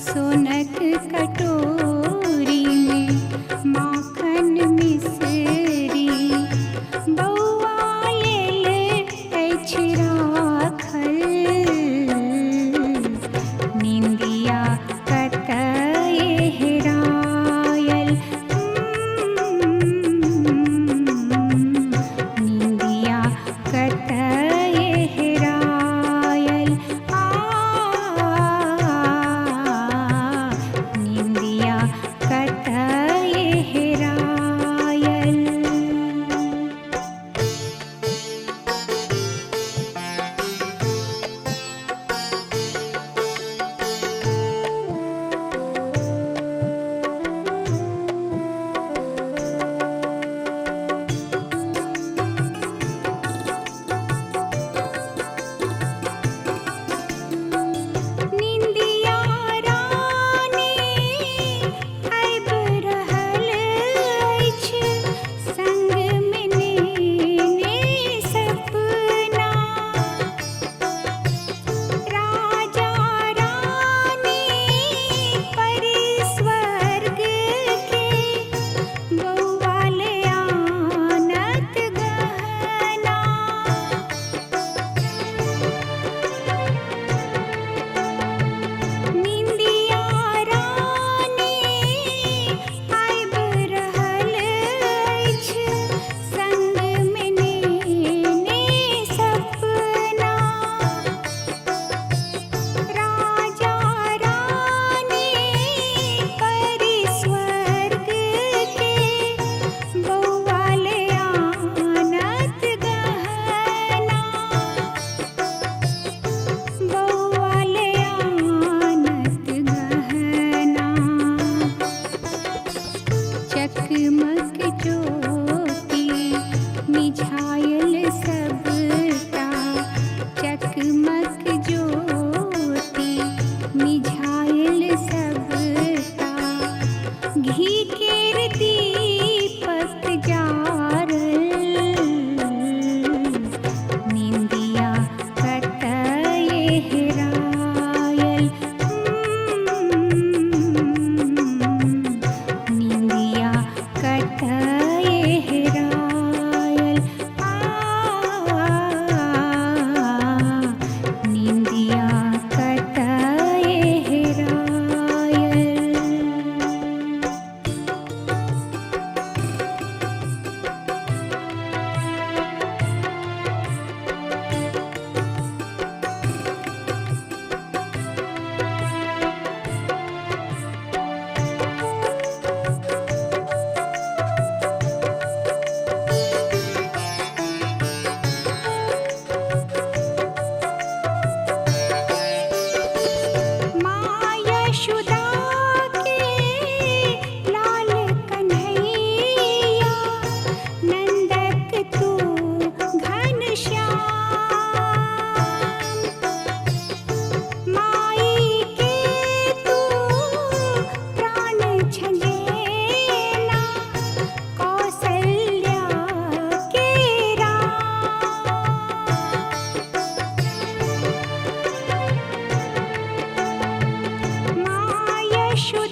सोनक कटोरी में माखन मिसरी बौआ लेल अछि राखल निंदिया कतय हेरायल निंदिया कतय हेरायल निंदिया कतय हेरायल। निंदिया रानी आबि रहल अछि संग में नेने सपना राजा रानी परि स्वर्ग के बौआ ले आनत गहना निंदिया रानी आबि रहल अछि संग में नेने सपना राजा रानी परि स्वर्ग के बौआ ले आनत गहना बौआ ले आनत गहना चकमक ज्योति मिझायल सबटा चकमक ज्योति मिझायल सबटा घी केर दीपक जारल निंदिया कतय हेरायल निंदिया कतय हेरायल निंदिया कतय हेरायल। माँ यशोदा के लाल कन्हैया नंदक तू घनश्याम माई के तू प्राण छंजेला कौसल्या के राम माँ यशोदा